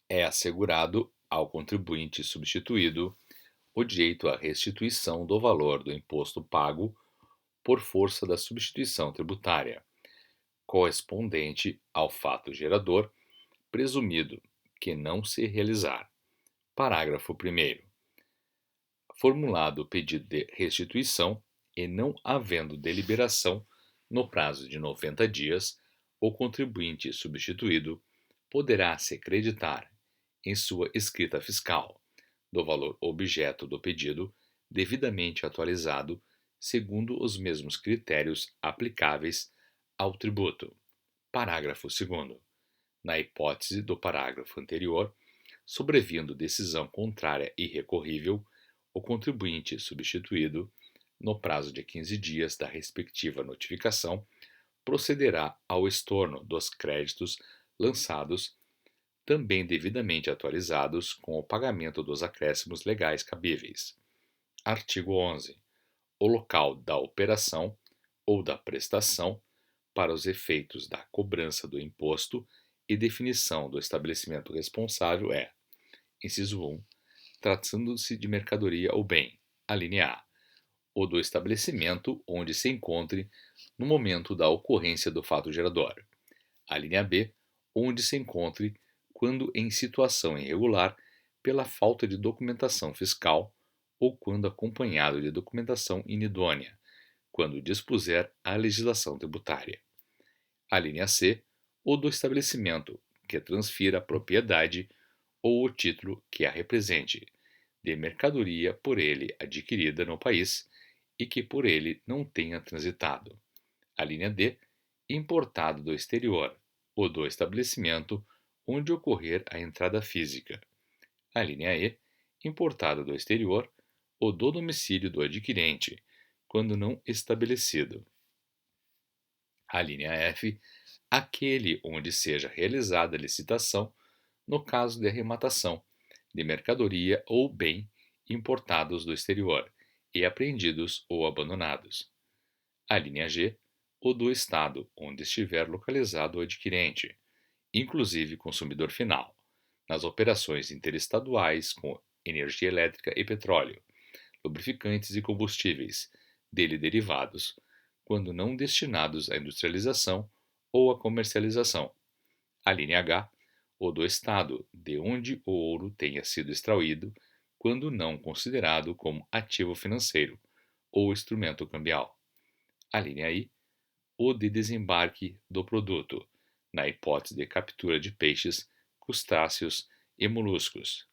É assegurado ao contribuinte substituído o direito à restituição do valor do imposto pago por força da substituição tributária, correspondente ao fato gerador, presumido que não se realizar. Parágrafo 1º. Formulado o pedido de restituição e não havendo deliberação no prazo de 90 dias, o contribuinte substituído poderá se creditar em sua escrita fiscal do valor objeto do pedido, devidamente atualizado segundo os mesmos critérios aplicáveis ao tributo. Parágrafo 2º. Na hipótese do parágrafo anterior, sobrevindo decisão contrária irrecorrível, o contribuinte substituído, no prazo de 15 dias da respectiva notificação, procederá ao estorno dos créditos lançados, também devidamente atualizados com o pagamento dos acréscimos legais cabíveis. Artigo 11. O local da operação ou da prestação, para os efeitos da cobrança do imposto e definição do estabelecimento responsável é: inciso 1. Tratando-se de mercadoria ou bem, alínea A, ou do estabelecimento onde se encontre no momento da ocorrência do fato gerador. Alínea B, onde se encontre quando em situação irregular pela falta de documentação fiscal ou quando acompanhado de documentação inidônea, quando dispuser a legislação tributária. Alínea C, ou do estabelecimento que transfira a propriedade ou o título que a represente, de mercadoria por ele adquirida no país e que por ele não tenha transitado. A linha D, importado do exterior ou do estabelecimento onde ocorrer a entrada física. A linha E, importado do exterior ou do domicílio do adquirente, quando não estabelecido. A linha F, aquele onde seja realizada a licitação no caso de arrematação de mercadoria ou bem importados do exterior e apreendidos ou abandonados. A linha G, o do estado onde estiver localizado o adquirente, inclusive consumidor final, nas operações interestaduais com energia elétrica e petróleo, lubrificantes e combustíveis dele derivados, quando não destinados à industrialização ou à comercialização. A linha H, ou do estado de onde o ouro tenha sido extraído, quando não considerado como ativo financeiro ou instrumento cambial. A linha I, ou de desembarque do produto, na hipótese de captura de peixes, crustáceos e moluscos.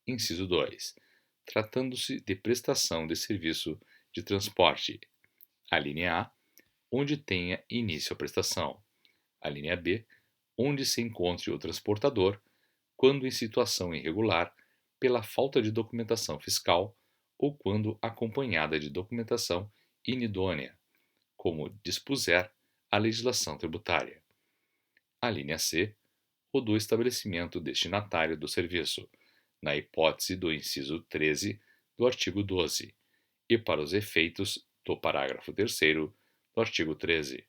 Inciso 2. Tratando-se de prestação de serviço de transporte. A linha A, onde tenha início a prestação. A linha B, onde se encontre o transportador, quando em situação irregular, pela falta de documentação fiscal ou quando acompanhada de documentação inidônea, como dispuser a legislação tributária. A linha C, ou do estabelecimento destinatário do serviço, na hipótese do inciso 13 do artigo 12, e para os efeitos do parágrafo 3º do artigo 13.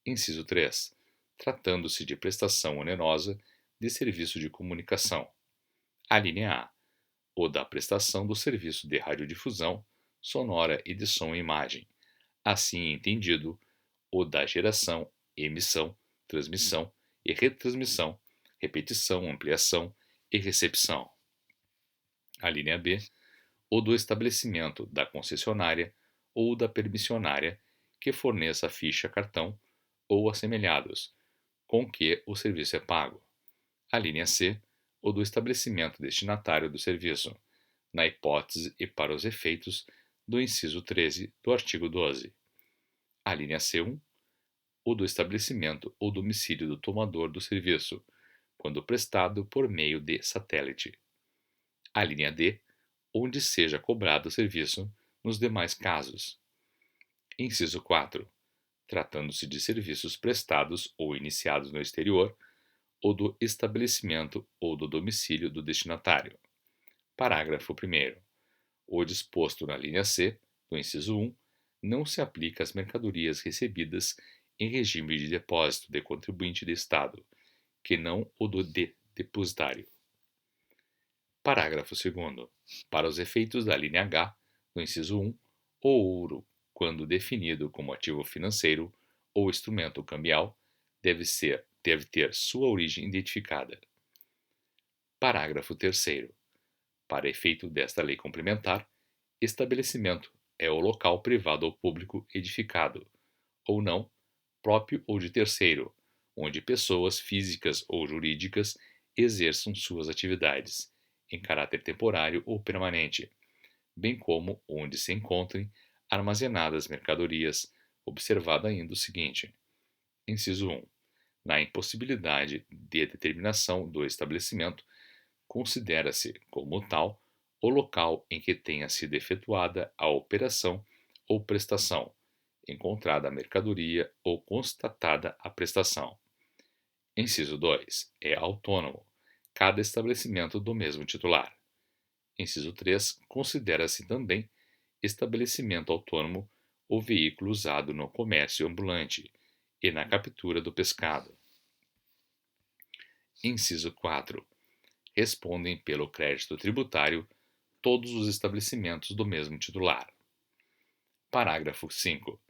Inciso 3. Tratando-se de prestação onerosa de serviço de comunicação. A linha A, ou da prestação do serviço de radiodifusão, sonora e de som e imagem, assim entendido, ou da geração, emissão, transmissão e retransmissão, repetição, ampliação e recepção. A linha B, ou do estabelecimento da concessionária ou da permissionária que forneça ficha cartão ou assemelhados, com que o serviço é pago. A linha C, ou do estabelecimento destinatário do serviço, na hipótese e para os efeitos do inciso 13 do artigo 12. A linha C1, ou do estabelecimento ou domicílio do tomador do serviço, quando prestado por meio de satélite. A linha D, onde seja cobrado o serviço nos demais casos. Inciso 4. Tratando-se de serviços prestados ou iniciados no exterior, ou do estabelecimento ou do domicílio do destinatário. Parágrafo 1º. O disposto na linha C, do inciso 1, não se aplica às mercadorias recebidas em regime de depósito de contribuinte de Estado, que não o do de depositário. Parágrafo 2º. Para os efeitos da linha H, do inciso 1, o ouro, quando definido como ativo financeiro ou instrumento cambial, deve ter sua origem identificada. Parágrafo 3º. Para efeito desta lei complementar, estabelecimento é o local privado ou público edificado, ou não, próprio ou de terceiro, onde pessoas físicas ou jurídicas exerçam suas atividades, em caráter temporário ou permanente, bem como onde se encontrem armazenadas mercadorias, observado ainda o seguinte: inciso 1. Na impossibilidade de determinação do estabelecimento, considera-se como tal o local em que tenha sido efetuada a operação ou prestação, encontrada a mercadoria ou constatada a prestação. Inciso 2. É autônomo cada estabelecimento do mesmo titular. Inciso 3. Considera-se também estabelecimento autônomo o veículo usado no comércio ambulante e na captura do pescado. Inciso 4. Respondem pelo crédito tributário todos os estabelecimentos do mesmo titular. Parágrafo 5.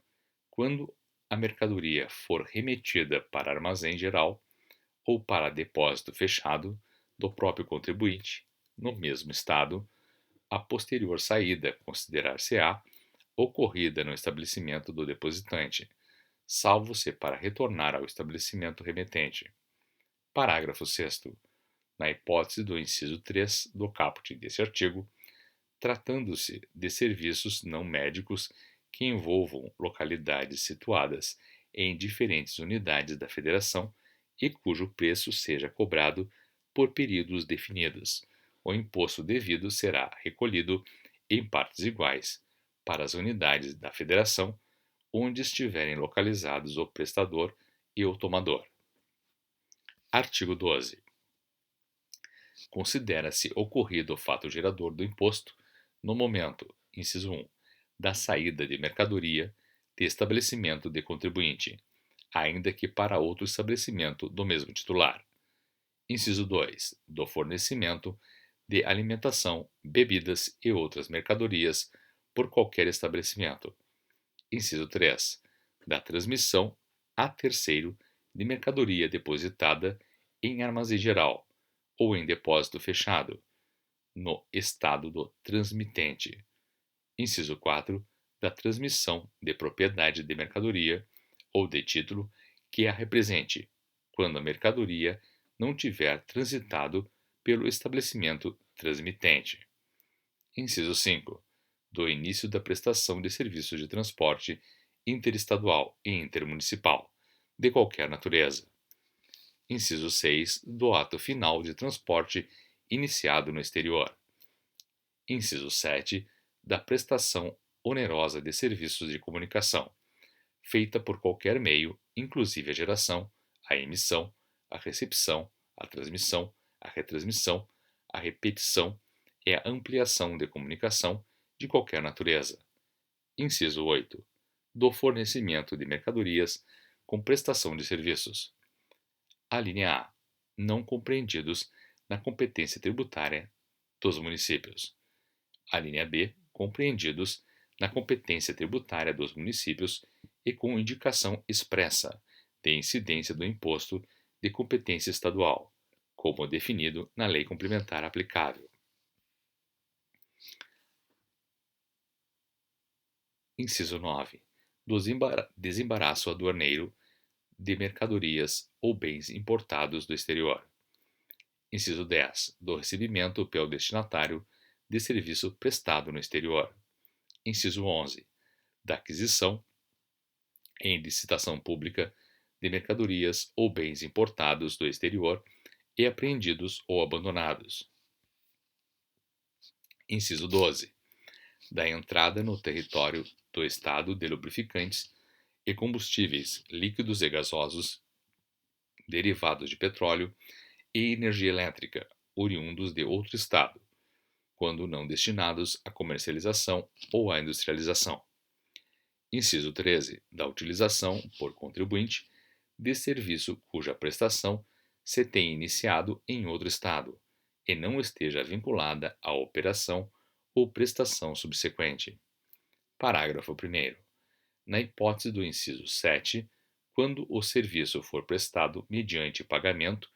Quando a mercadoria for remetida para armazém geral ou para depósito fechado do próprio contribuinte, no mesmo estado, a posterior saída considerar-se-á ocorrida no estabelecimento do depositante, salvo se para retornar ao estabelecimento remetente. Parágrafo 6º. Na hipótese do inciso 3 do caput deste artigo, tratando-se de serviços não médicos que envolvam localidades situadas em diferentes unidades da Federação e cujo preço seja cobrado por períodos definidos, o imposto devido será recolhido em partes iguais para as unidades da Federação onde estiverem localizados o prestador e o tomador. Artigo 12. Considera-se ocorrido o fato gerador do imposto no momento, inciso 1, da saída de mercadoria de estabelecimento de contribuinte, ainda que para outro estabelecimento do mesmo titular. Inciso 2, do fornecimento de alimentação, bebidas e outras mercadorias por qualquer estabelecimento. Inciso 3, da transmissão a terceiro de mercadoria depositada em armazém geral ou em depósito fechado, no estado do transmitente. Inciso 4, da transmissão de propriedade de mercadoria ou de título que a represente, quando a mercadoria não tiver transitado pelo estabelecimento transmitente. Inciso 5, do início da prestação de serviços de transporte interestadual e intermunicipal, de qualquer natureza. Inciso 6, do ato final de transporte iniciado no exterior. Inciso 7, da prestação onerosa de serviços de comunicação, feita por qualquer meio, inclusive a geração, a emissão, a recepção, a transmissão, a retransmissão, a repetição e a ampliação de comunicação de qualquer natureza. Inciso 8, do fornecimento de mercadorias com prestação de serviços. A linha A, não compreendidos na competência tributária dos municípios. A linha B, compreendidos na competência tributária dos municípios e com indicação expressa de incidência do imposto de competência estadual, como definido na lei complementar aplicável. Inciso 9. Do desembaraço aduaneiro de mercadorias ou bens importados do exterior. Inciso 10. Do recebimento pelo destinatário de serviço prestado no exterior. Inciso 11. Da aquisição em licitação pública de mercadorias ou bens importados do exterior e apreendidos ou abandonados. Inciso 12. Da entrada no território do Estado de lubrificantes e combustíveis líquidos e gasosos, derivados de petróleo e energia elétrica, oriundos de outro Estado, quando não destinados à comercialização ou à industrialização. Inciso 13. Da utilização, por contribuinte, de serviço cuja prestação se tenha iniciado em outro estado e não esteja vinculada à operação ou prestação subsequente. Parágrafo 1º. Na hipótese do inciso 7, quando o serviço for prestado mediante pagamento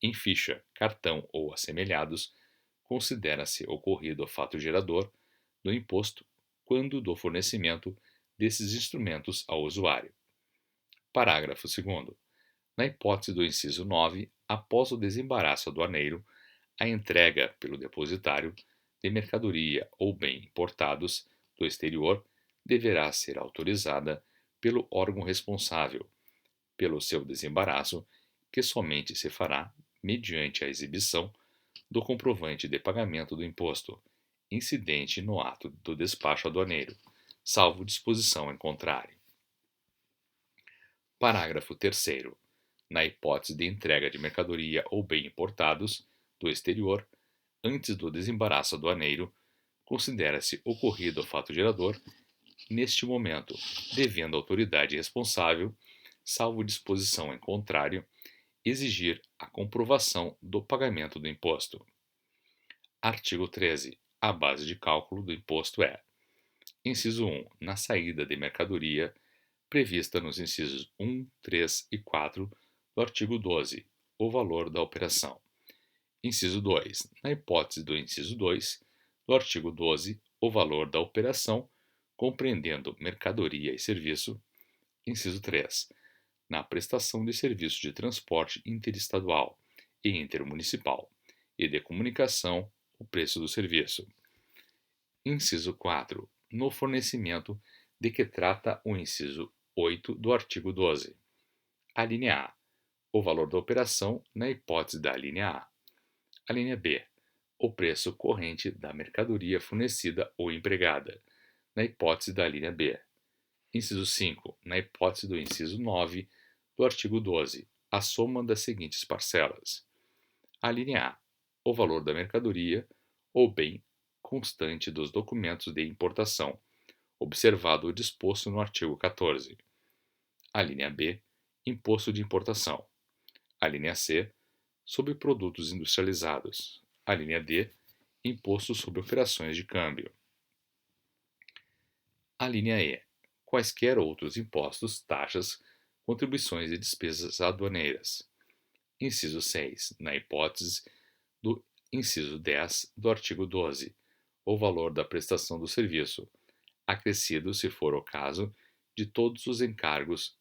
em ficha, cartão ou assemelhados, considera-se ocorrido o fato gerador do imposto quando do fornecimento desses instrumentos ao usuário. Parágrafo 2º. Na hipótese do inciso 9, após o desembaraço aduaneiro, a entrega pelo depositário de mercadoria ou bem importados do exterior deverá ser autorizada pelo órgão responsável pelo seu desembaraço, que somente se fará mediante a exibição do comprovante de pagamento do imposto incidente no ato do despacho aduaneiro, salvo disposição em contrário. Parágrafo 3º. Na hipótese de entrega de mercadoria ou bem importados do exterior, antes do desembaraço aduaneiro, considera-se ocorrido o fato gerador neste momento, devendo a autoridade responsável, salvo disposição em contrário, exigir a comprovação do pagamento do imposto. Artigo 13. A base de cálculo do imposto é: inciso 1. Na saída de mercadoria prevista nos incisos 1, 3 e 4 do artigo 12, o valor da operação. Inciso 2. Na hipótese do inciso 2 do artigo 12, o valor da operação, compreendendo mercadoria e serviço. Inciso 3. Na prestação de serviços de transporte interestadual e intermunicipal e de comunicação, o preço do serviço. Inciso 4. No fornecimento de que trata o inciso 8 do artigo 12. A linha A. O valor da operação na hipótese da linha A. A linha B. O preço corrente da mercadoria fornecida ou empregada, na hipótese da linha B. Inciso 5. Na hipótese do inciso 9 do artigo 12, a soma das seguintes parcelas. A linha A. O valor da mercadoria ou bem constante dos documentos de importação, observado o disposto no artigo 14. A linha B. Imposto de importação. A linha C. Sobre produtos industrializados. A linha D. Imposto sobre operações de câmbio. A linha E. Quaisquer outros impostos, taxas, contribuições e despesas aduaneiras. Inciso 6. Na hipótese do inciso 10 do artigo 12, o valor da prestação do serviço, acrescido, se for o caso, de todos os encargos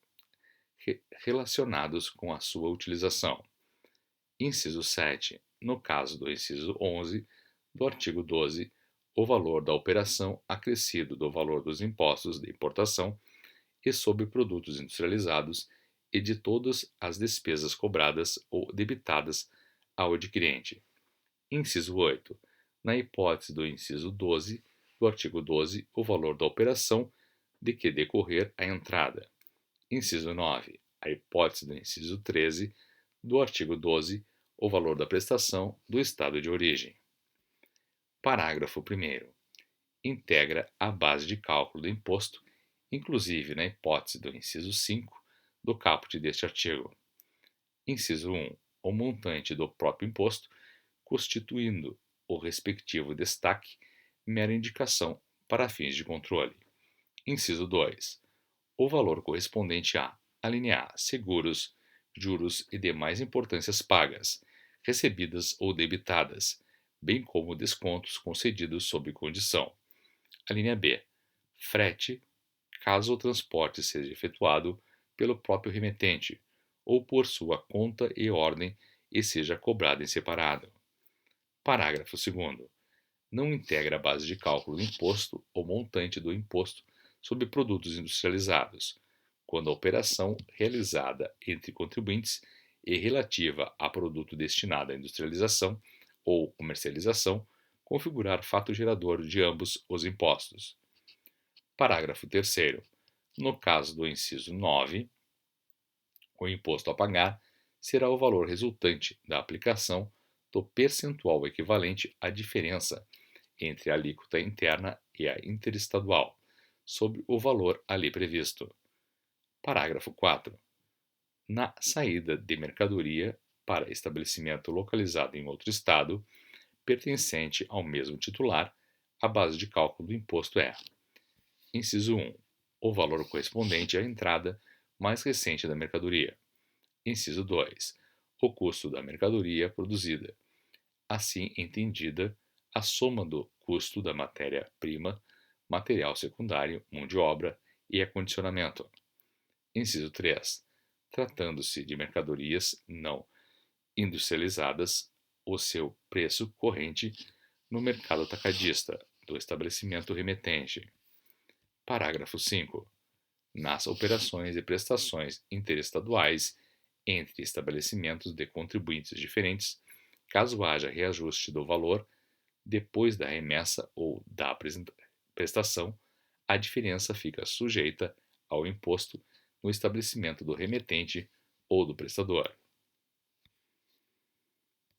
relacionados com a sua utilização. Inciso 7. No caso do inciso 11 do artigo 12, o valor da operação acrescido do valor dos impostos de importação e sobre produtos industrializados e de todas as despesas cobradas ou debitadas ao adquirente. Inciso 8. Na hipótese do inciso 12 do artigo 12, o valor da operação de que decorrer a entrada. Inciso 9. A hipótese do inciso 13 do artigo 12, o valor da prestação do estado de origem. Parágrafo 1º. Integra a base de cálculo do imposto, inclusive na hipótese do inciso 5 do caput deste artigo. Inciso 1. O montante do próprio imposto, constituindo o respectivo destaque, mera indicação para fins de controle. Inciso 2. O valor correspondente a linha A, seguros, juros e demais importâncias pagas, recebidas ou debitadas, bem como descontos concedidos sob condição. A linha B. Frete, caso o transporte seja efetuado pelo próprio remetente ou por sua conta e ordem e seja cobrado em separado. Parágrafo 2º. Não integra a base de cálculo do imposto o montante do imposto sobre produtos industrializados, quando a operação realizada entre contribuintes e relativa a produto destinado à industrialização ou comercialização configurar fato gerador de ambos os impostos. Parágrafo 3º. No caso do inciso 9, o imposto a pagar será o valor resultante da aplicação do percentual equivalente à diferença entre a alíquota interna e a interestadual, sobre o valor ali previsto. Parágrafo 4. Na saída de mercadoria para estabelecimento localizado em outro estado, pertencente ao mesmo titular, a base de cálculo do imposto é: inciso 1, o valor correspondente à entrada mais recente da mercadoria. Inciso 2, o custo da mercadoria produzida. Assim entendida, a soma do custo da matéria-prima, material secundário, mão de obra e acondicionamento. Inciso 3, tratando-se de mercadorias não industrializadas, o seu preço corrente no mercado atacadista do estabelecimento remetente. Parágrafo 5. Nas operações e prestações interestaduais entre estabelecimentos de contribuintes diferentes, caso haja reajuste do valor depois da remessa ou da prestação, a diferença fica sujeita ao imposto no estabelecimento do remetente ou do prestador.